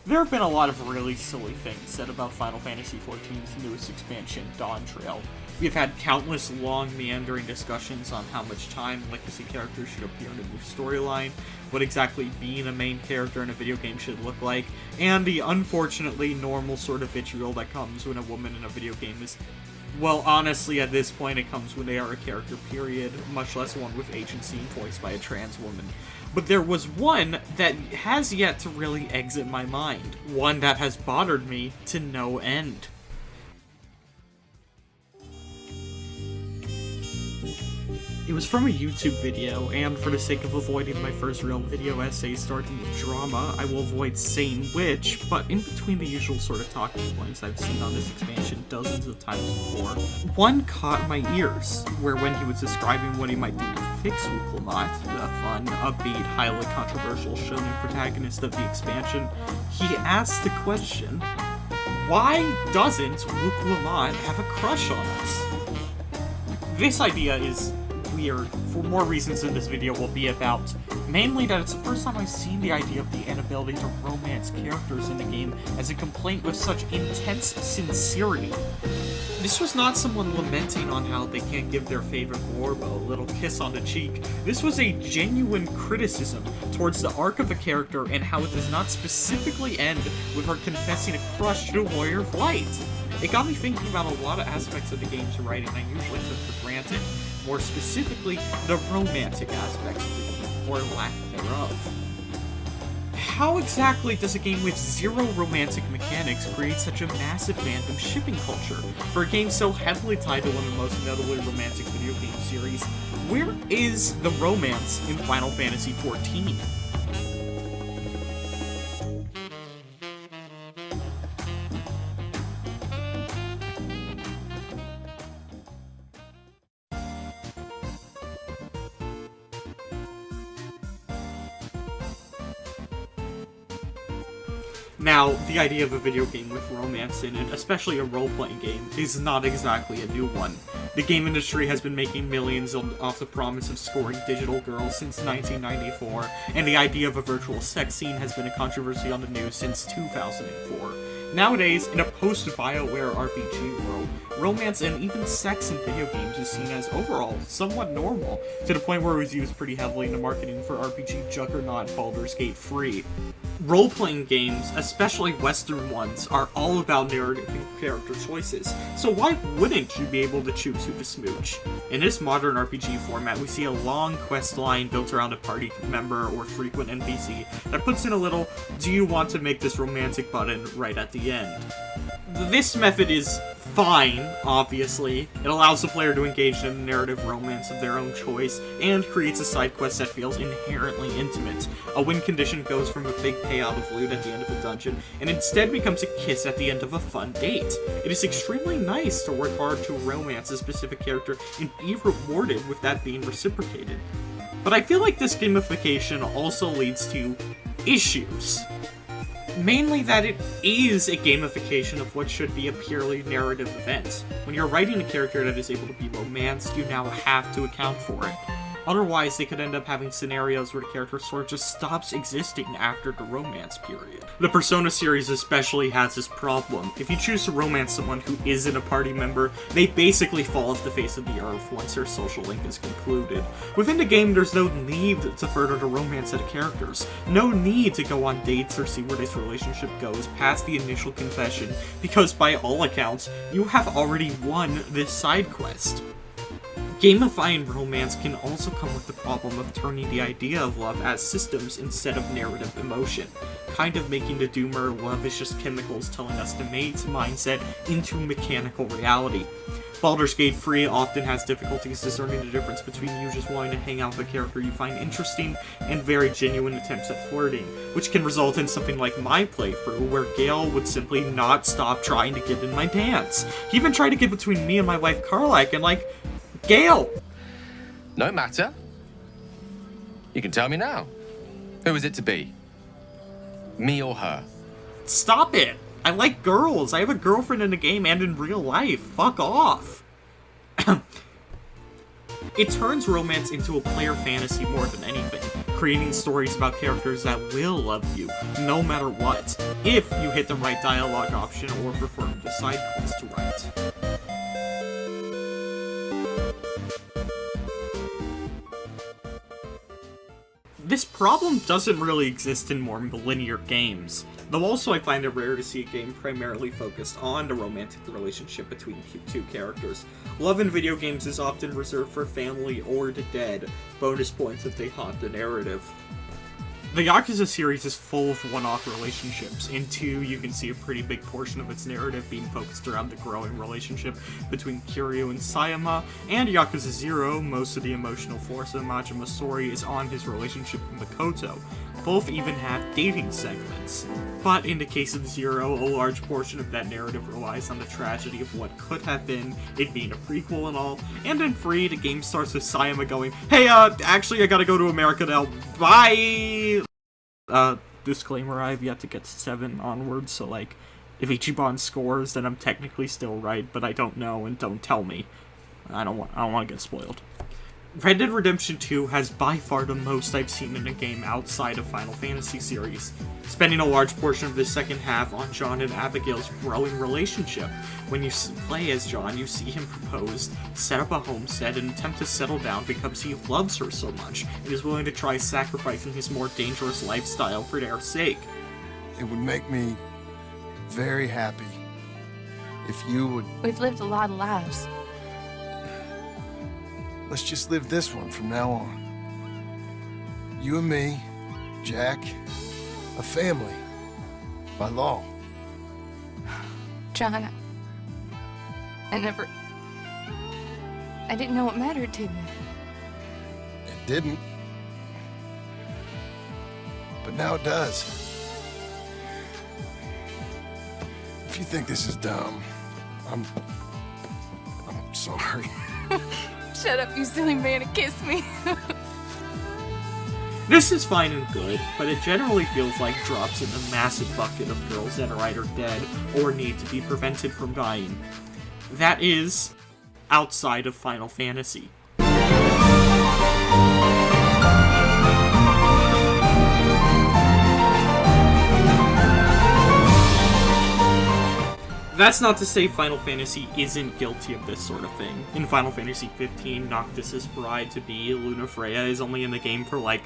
There have been a lot of really silly things said about Final Fantasy XIV's newest expansion, Dawntrail. We have had countless long, meandering discussions on how much time legacy characters should appear in a new storyline, what exactly being a main character in a video game should look like, and the unfortunately normal sort of vitriol that comes when a woman in a video game is... Well, honestly, at this point, it comes when they are a character, period, much less one with agency voiced by a trans woman. But there was one that has yet to really exit my mind. One that has bothered me to no end. It was from a YouTube video, and for the sake of avoiding my first real video essay starting with drama, I will avoid saying which, but in between the usual sort of talking points I've seen on this expansion dozens of times before, one caught my ears, where when he was describing what he might do to fix Wooklemot, the fun, upbeat, highly controversial shonen protagonist of the expansion, he asked the question, why doesn't Wooklemot have a crush on us? This idea is weird for more reasons than this video will be about. Mainly that it's the first time I've seen the idea of the inability to romance characters in the game as a complaint with such intense sincerity. This was not someone lamenting on how they can't give their favorite Glorbo a little kiss on the cheek. This was a genuine criticism towards the arc of a character and how it does not specifically end with her confessing a crush to a Warrior of Light. It got me thinking about a lot of aspects of the game's writing I usually took for granted. More specifically, the romantic aspects of the game, or lack thereof. How exactly does a game with zero romantic mechanics create such a massive fandom shipping culture? For a game so heavily tied to one of the most notably romantic video game series, where is the romance in Final Fantasy XIV? Now, the idea of a video game with romance in it, especially a role-playing game, is not exactly a new one. The game industry has been making millions off the promise of scoring digital girls since 1994, and the idea of a virtual sex scene has been a controversy on the news since 2004. Nowadays, in a post-BioWare RPG world, romance and even sex in video games is seen as overall somewhat normal, to the point where it was used pretty heavily in the marketing for RPG juggernaut Baldur's Gate 3. Role-playing games, especially Western ones, are all about narrative and character choices, so why wouldn't you be able to choose who to smooch? In this modern RPG format, we see a long quest line built around a party member or frequent NPC that puts in a little, do you want to make this romantic button right at the end. This method is fine, obviously. It allows the player to engage in a narrative romance of their own choice, and creates a side quest that feels inherently intimate. A win condition goes from a big payout of loot at the end of a dungeon, and instead becomes a kiss at the end of a fun date. It is extremely nice to work hard to romance a specific character and be rewarded with that being reciprocated. But I feel like this gamification also leads to issues. Mainly that it is a gamification of what should be a purely narrative event. When you're writing a character that is able to be romanced, you now have to account for it. Otherwise, they could end up having scenarios where the character sort of just stops existing after the romance period. The Persona series especially has this problem. If you choose to romance someone who isn't a party member, they basically fall off the face of the earth once their social link is concluded. Within the game, there's no need to further the romance of the characters. No need to go on dates or see where this relationship goes past the initial confession, because by all accounts, you have already won this side quest. Gamifying romance can also come with the problem of turning the idea of love as systems instead of narrative emotion, kind of making the doomer love is just chemicals telling us to mate mindset into mechanical reality. Baldur's Gate 3 often has difficulties discerning the difference between you just wanting to hang out with a character you find interesting and very genuine attempts at flirting, which can result in something like my playthrough, where Gale would simply not stop trying to get in my dance. He even tried to get between me and my wife Karlach, and like, Gale! No matter. You can tell me now. Who is it to be? Me or her? Stop it! I like girls! I have a girlfriend in the game and in real life. Fuck off! It turns romance into a player fantasy more than anything, creating stories about characters that will love you, no matter what, if you hit the right dialogue option or perform the side quest right. This problem doesn't really exist in more linear games, though also I find it rare to see a game primarily focused on the romantic relationship between two characters. Love in video games is often reserved for family or the dead, bonus points if they haunt the narrative. The Yakuza series is full of one-off relationships. In 2, you can see a pretty big portion of its narrative being focused around the growing relationship between Kiryu and Sayama, and Yakuza 0, most of the emotional force of Majima's story is on his relationship with Makoto. Both even have dating segments. But in the case of 0, a large portion of that narrative relies on the tragedy of what could have been, it being a prequel and all. And in 3, the game starts with Sayama going, "Hey, actually I gotta go to America now, bye!" Disclaimer, I've yet to get to 7 onwards, so like, if Ichiban scores, then I'm technically still right, but I don't know, and don't tell me. I don't want to get spoiled. Red Dead Redemption 2 has by far the most I've seen in a game outside of Final Fantasy series, spending a large portion of the second half on John and Abigail's growing relationship. When you play as John, you see him propose, set up a homestead, and attempt to settle down because he loves her so much, and is willing to try sacrificing his more dangerous lifestyle for their sake. It would make me very happy if you would... We've lived a lot of lives. Let's just live this one from now on. You and me, Jack, a family, by law. John, I didn't know what mattered to you. It didn't. But now it does. If you think this is dumb, I'm sorry. Shut up, you silly man, and kiss me. This is fine and good, but it generally feels like drops in a massive bucket of girls that are either dead or need to be prevented from dying. That is, outside of Final Fantasy. That's not to say Final Fantasy isn't guilty of this sort of thing. In Final Fantasy 15, Noctis' bride-to-be, Lunafreya, is only in the game for like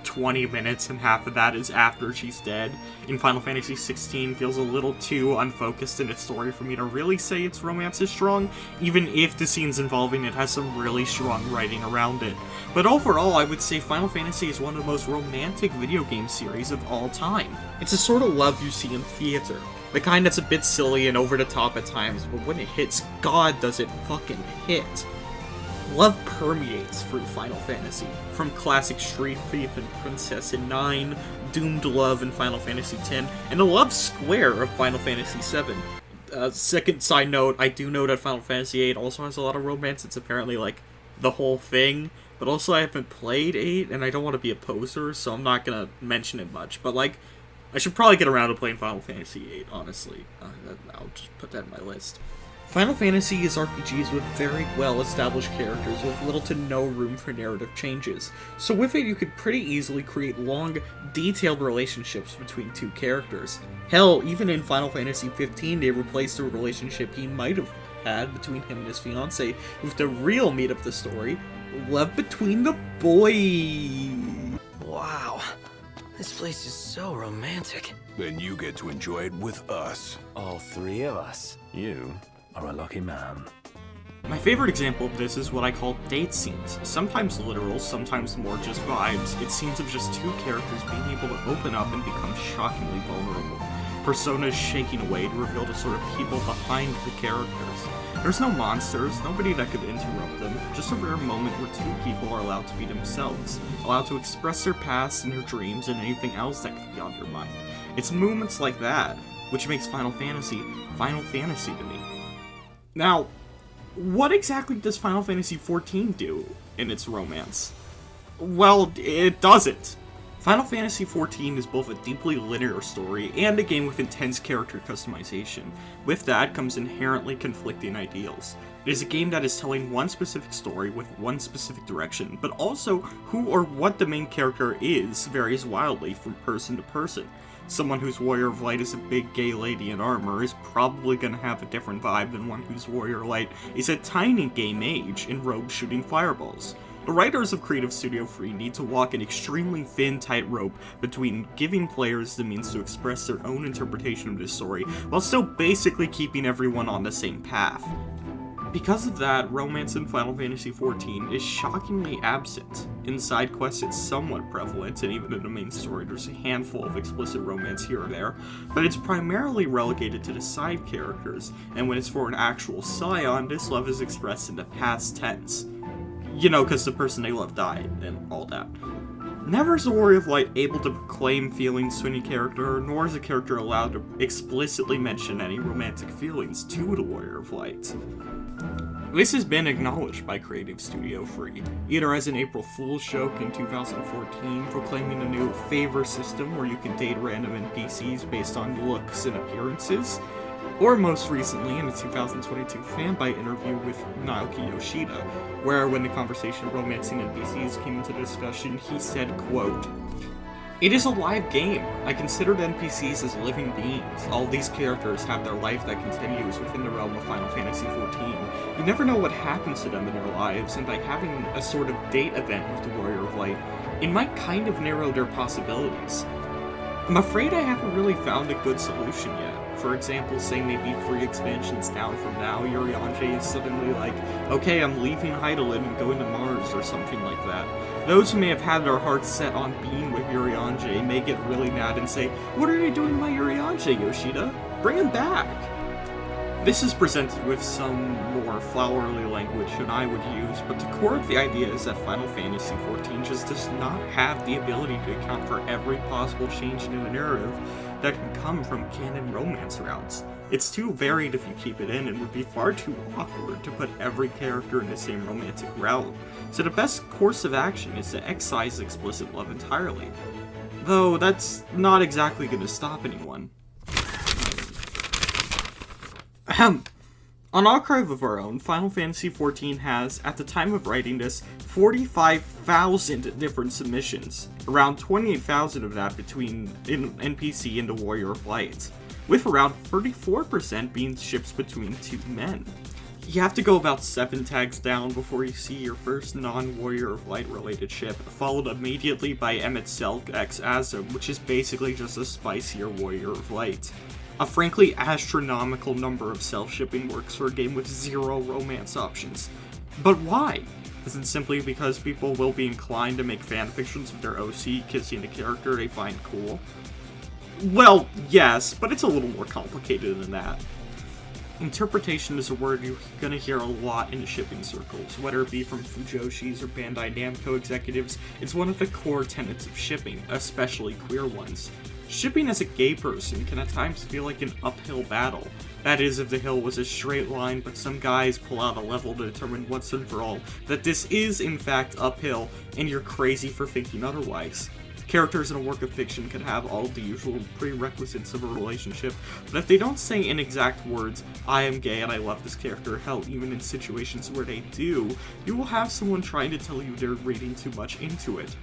20 minutes, and half of that is after she's dead. In Final Fantasy 16 feels a little too unfocused in its story for me to really say its romance is strong, even if the scenes involving it has some really strong writing around it. But overall, I would say Final Fantasy is one of the most romantic video game series of all time. It's a sort of love you see in theater. The kind that's a bit silly and over the top at times, but when it hits, God does it fucking hit. Love permeates through Final Fantasy, from classic Street Thief and Princess in 9, doomed love in Final Fantasy X, and the love square of Final Fantasy VII. Second side note, I do know that Final Fantasy VIII also has a lot of romance. It's apparently like the whole thing, but also I haven't played 8, and I don't want to be a poser, so I'm not gonna mention it much, but like, I should probably get around to playing Final Fantasy VIII, honestly. I'll just put that in my list. Final Fantasy is RPGs with very well-established characters with little to no room for narrative changes. So with it, you could pretty easily create long, detailed relationships between two characters. Hell, even in Final Fantasy 15, they replaced the relationship he might have had between him and his fiancée with the real meat of the story, love between the boys. Wow. This place is so romantic. Then you get to enjoy it with us. All 3 of us. You are a lucky man. My favorite example of this is what I call date scenes. Sometimes literal, sometimes more just vibes. It's scenes of just two characters being able to open up and become shockingly vulnerable. Personas shaking away to reveal the sort of people behind the characters. There's no monsters, nobody that could interrupt them, just a rare moment where two people are allowed to be themselves, allowed to express their past and their dreams and anything else that could be on their mind. It's moments like that which makes Final Fantasy to me. Now, what exactly does Final Fantasy XIV do in its romance? Well, it doesn't. Final Fantasy XIV is both a deeply linear story and a game with intense character customization. With that comes inherently conflicting ideals. It is a game that is telling one specific story with one specific direction, but also who or what the main character is varies wildly from person to person. Someone whose Warrior of Light is a big gay lady in armor is probably going to have a different vibe than one whose Warrior of Light is a tiny gay mage in robes shooting fireballs. The writers of Creative Studio Free need to walk an extremely thin tightrope between giving players the means to express their own interpretation of the story, while still basically keeping everyone on the same path. Because of that, romance in Final Fantasy XIV is shockingly absent. In side quests it's somewhat prevalent, and even in the main story there's a handful of explicit romance here or there, but it's primarily relegated to the side characters, and when it's for an actual scion, this love is expressed in the past tense. You know, because the person they love died, and all that. Never is the Warrior of Light able to proclaim feelings to any character, nor is a character allowed to explicitly mention any romantic feelings to the Warrior of Light. This has been acknowledged by Creative Studio Free, either as an April Fool's joke in 2014, proclaiming a new favor system where you can date random NPCs based on looks and appearances, or most recently in a 2022 fanbite interview with Naoki Yoshida, where when the conversation of romancing NPCs came into discussion, he said, quote, "It is a live game. I consider the NPCs as living beings. All these characters have their life that continues within the realm of Final Fantasy XIV. You never know what happens to them in their lives, and by having a sort of date event with the Warrior of Light, it might kind of narrow their possibilities. I'm afraid I haven't really found a good solution yet. For example, say maybe 3 expansions down from now, Urianger is suddenly like, okay, I'm leaving Hydaelyn and going to Mars, or something like that. Those who may have had their hearts set on being with Urianger may get really mad and say, what are you doing to my Urianger, Yoshida? Bring him back! This is presented with some more flowery language than I would use, but the core of the idea is that Final Fantasy XIV just does not have the ability to account for every possible change in the narrative that can come from canon romance routes. It's too varied if you keep it in, and would be far too awkward to put every character in the same romantic route. So the best course of action is to excise explicit love entirely. Though that's not exactly going to stop anyone. Ahem. On Archive of Our Own, Final Fantasy XIV has, at the time of writing this, 45,000 different submissions, around 28,000 of that between NPC and the Warrior of Light, with around 34% being ships between 2 men. You have to go about 7 tags down before you see your first non-Warrior of Light related ship, followed immediately by Emet-Selch x Azum, which is basically just a spicier Warrior of Light. A frankly astronomical number of self-shipping works for a game with 0 romance options. But why? Is it simply because people will be inclined to make fanfictions of their OC kissing a character they find cool? Well, yes, but it's a little more complicated than that. Interpretation is a word you're going to hear a lot in the shipping circles, whether it be from Fujoshi's or Bandai Namco executives. It's one of the core tenets of shipping, especially queer ones. Shipping as a gay person can at times feel like an uphill battle. That is, if the hill was a straight line, but some guys pull out a level to determine once and for all that this is in fact uphill, and you're crazy for thinking otherwise. Characters in a work of fiction can have all the usual prerequisites of a relationship, but if they don't say in exact words, I am gay and I love this character, hell, even in situations where they do, you will have someone trying to tell you they're reading too much into it.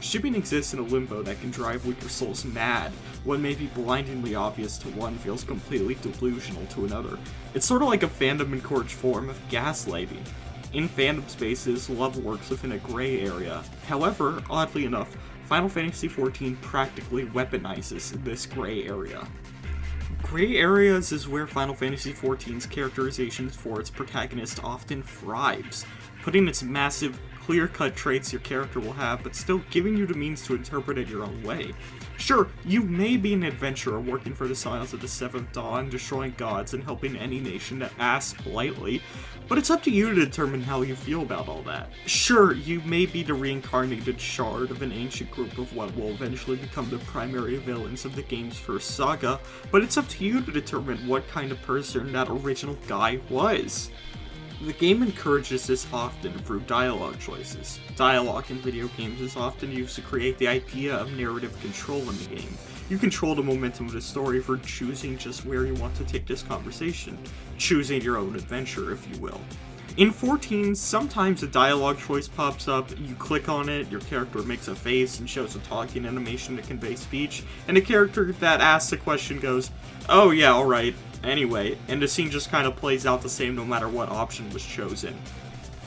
Shipping exists in a limbo that can drive weaker souls mad. What may be blindingly obvious to one feels completely delusional to another. It's sort of like a fandom-encouraged form of gaslighting. In fandom spaces, love works within a gray area. However, oddly enough, Final Fantasy XIV practically weaponizes this gray area. Gray areas is where Final Fantasy XIV's characterization for its protagonist often thrives, putting its massive, clear-cut traits your character will have, but still giving you the means to interpret it your own way. Sure, you may be an adventurer working for the Scions of the Seventh Dawn, destroying gods and helping any nation that asks politely, but it's up to you to determine how you feel about all that. Sure, you may be the reincarnated shard of an ancient group of what will eventually become the primary villains of the game's first saga, but it's up to you to determine what kind of person that original guy was. The game encourages this often through dialogue choices. Dialogue in video games is often used to create the idea of narrative control in the game. You control the momentum of the story for choosing just where you want to take this conversation, choosing your own adventure, if you will. In 14, sometimes a dialogue choice pops up, you click on it, your character makes a face and shows a talking animation to convey speech, and the character that asks the question goes, "Oh yeah, alright, anyway," and the scene just kind of plays out the same no matter what option was chosen.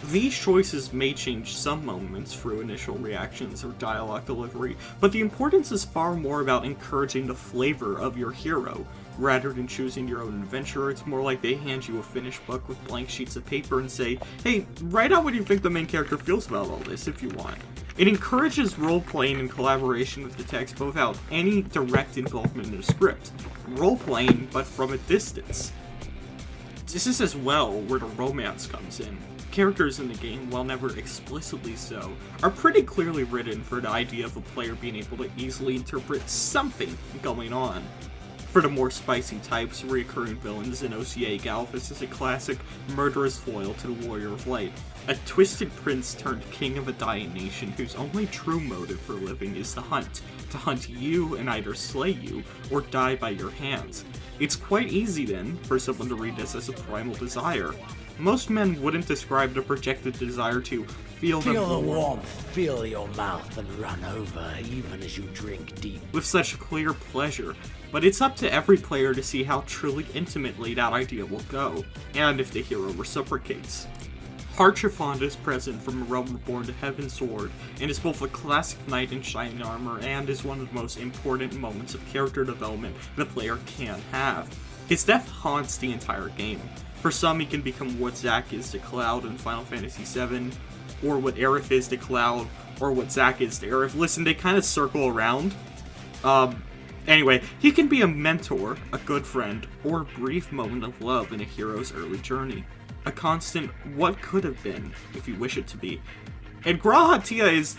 These choices may change some moments through initial reactions or dialogue delivery, but the importance is far more about encouraging the flavor of your hero. Rather than choosing your own adventure, it's more like they hand you a finished book with blank sheets of paper and say, "Hey, write out what you think the main character feels about all this if you want." It encourages role-playing and collaboration with the text both without any direct involvement in the script. Role-playing, but from a distance. This is as well where the romance comes in. Characters in the game, while never explicitly so, are pretty clearly written for the idea of a player being able to easily interpret something going on. For the more spicy types, recurring villains in OCA, Galvus is a classic murderous foil to the Warrior of Light, a twisted prince turned king of a dying nation whose only true motive for living is to hunt you and either slay you or die by your hands. It's quite easy then for someone to read this as a primal desire. Most men wouldn't describe the projected desire to feel the warmth, feel your mouth and run over even as you drink deep. with such clear pleasure, but it's up to every player to see how truly intimately that idea will go, and if the hero reciprocates. Harchifond is present from A Realm Reborn to Heavensward, and is both a classic knight in shining armor and is one of the most important moments of character development the player can have. His death haunts the entire game. For some, he can become what Zack is to Cloud in Final Fantasy VII, or what Aerith is to Cloud, or what Zack is to Aerith. Listen, they kind of circle around. Anyway, he can be a mentor, a good friend, or a brief moment of love in a hero's early journey. A constant what could have been, if you wish it to be. And G'raha is...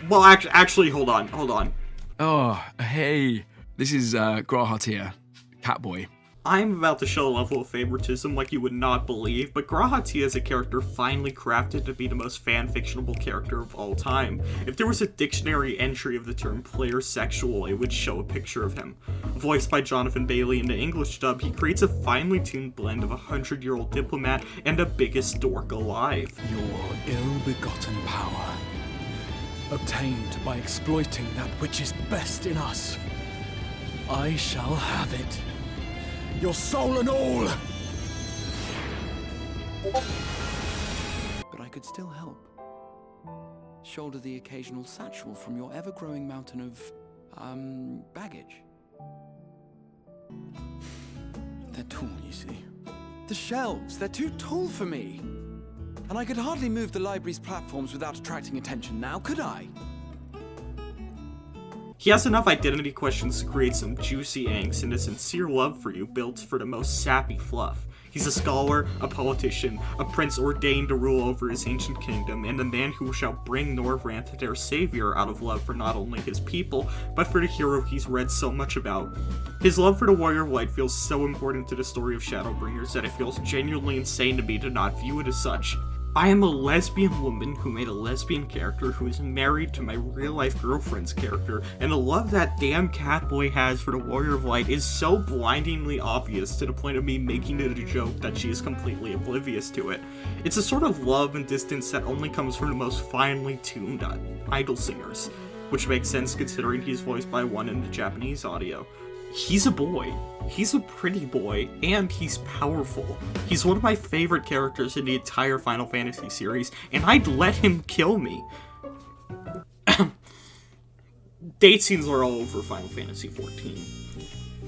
well, actually, hold on. Oh, hey. This is G'raha, Catboy. I'm about to show a level of favoritism like you would not believe, but G'raha is a character finely crafted to be the most fanfictionable character of all time. If there was a dictionary entry of the term player sexual, it would show a picture of him. Voiced by Jonathan Bailey in the English dub, he creates a finely tuned blend of a 100-year-old diplomat and the biggest dork alive. Your ill-begotten power, obtained by exploiting that which is best in us. I shall have it. Your soul and all! But I could still help. Shoulder the occasional satchel from your ever-growing mountain of, baggage. They're tall, you see. The shelves, they're too tall for me. And I could hardly move the library's platforms without attracting attention now, could I? He has enough identity questions to create some juicy angst and a sincere love for you built for the most sappy fluff. He's a scholar, a politician, a prince ordained to rule over his ancient kingdom, and the man who shall bring Norvranth their savior out of love for not only his people, but for the hero he's read so much about. His love for the Warrior of Light feels so important to the story of Shadowbringers that it feels genuinely insane to me to not view it as such. I am a lesbian woman who made a lesbian character who is married to my real-life girlfriend's character, and the love that damn Catboy has for the Warrior of Light is so blindingly obvious to the point of me making it a joke that she is completely oblivious to it. It's a sort of love and distance that only comes from the most finely tuned idol singers, which makes sense considering he's voiced by one in the Japanese audio. He's a boy. He's a pretty boy, and he's powerful. He's one of my favorite characters in the entire Final Fantasy series, and I'd let him kill me. Date scenes are all over Final Fantasy XIV.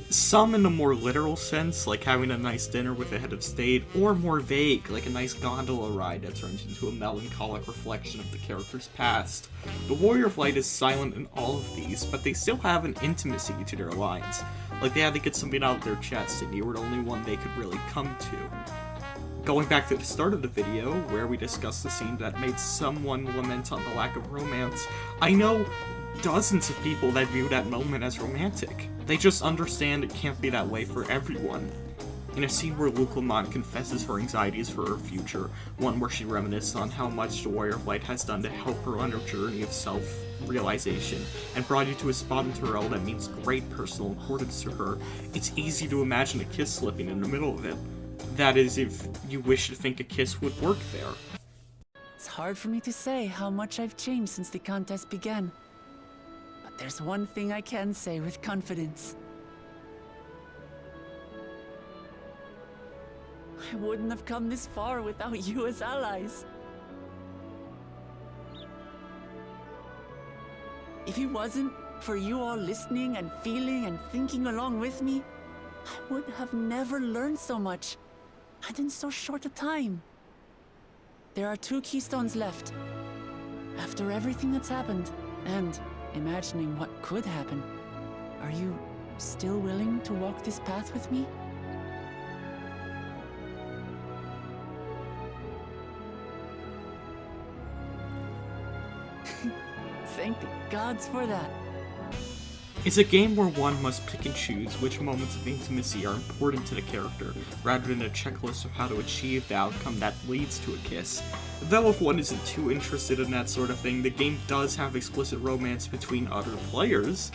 Some in a more literal sense, like having a nice dinner with a head of state, or more vague, like a nice gondola ride that turns into a melancholic reflection of the character's past. The Warrior of Light is silent in all of these, but they still have an intimacy to their lines. Like they had to get something out of their chest, and you were the only one they could really come to. Going back to the start of the video, where we discussed the scene that made someone lament on the lack of romance, I know dozens of people that view that moment as romantic. They just understand it can't be that way for everyone. In a scene where Luke Lamont confesses her anxieties for her future, one where she reminisces on how much the Warrior of Light has done to help her on her journey of self-realization, and brought you to a spot in Terrell that means great personal importance to her, it's easy to imagine a kiss slipping in the middle of it. That is, if you wish to think a kiss would work there. It's hard for me to say how much I've changed since the contest began. But there's one thing I can say with confidence. I wouldn't have come this far without you as allies. If it wasn't for you all listening and feeling and thinking along with me, I would have never learned so much, and in so short a time. There are 2 keystones left. After everything that's happened, and imagining what could happen, are you still willing to walk this path with me? Thank the gods for that. It's a game where one must pick and choose which moments of intimacy are important to the character, rather than a checklist of how to achieve the outcome that leads to a kiss. Though if one isn't too interested in that sort of thing, the game does have explicit romance between other players,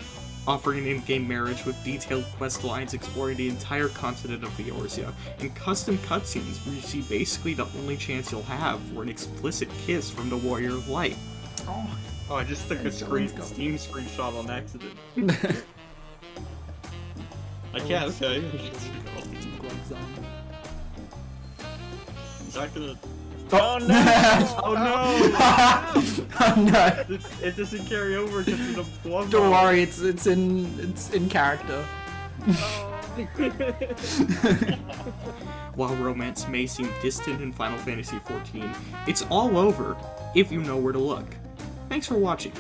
offering an in-game marriage with detailed quest lines exploring the entire continent of Eorzea, and custom cutscenes where you see basically the only chance you'll have for an explicit kiss from the Warrior of Light. Oh, I just took a Steam screenshot on accident. I can't, okay. Is that gonna... Oh no! Oh no! Oh no! It doesn't carry over because of the blood. Don't worry, it's in character. While romance may seem distant in Final Fantasy XIV, it's all over if you know where to look. Thanks for watching.